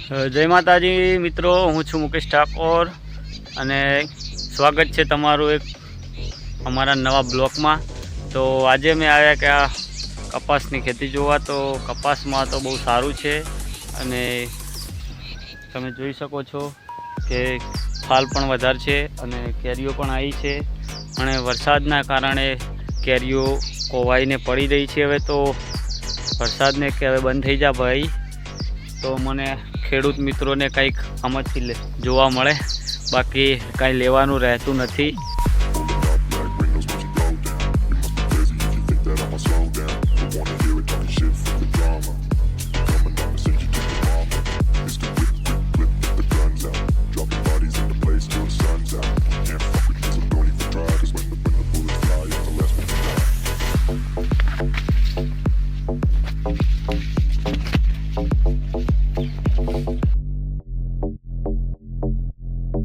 જય માતાજી મિત્રો, હું છું મુકેશ ઠાકોર અને સ્વાગત છે તમારું એક અમારા નવા બ્લોગમાં। તો આજે મેં આવ્યા કે આ કપાસની ખેતી જોવા। તો કપાસમાં તો બહુ સારું છે અને તમે જોઈ શકો છો કે ફાલ પણ વધારે છે અને કેરીઓ પણ આવી છે અને વરસાદના કારણે કેરીઓ કોવાઈને પડી રહી છે। હવે તો વરસાદને કે હવે બંધ થઈ જા ભાઈ, તો મને ખેડૂત મિત્રોને કંઈક આમાંથી જોવા મળે, બાકી કાંઈ લેવાનું રહેતું નથી।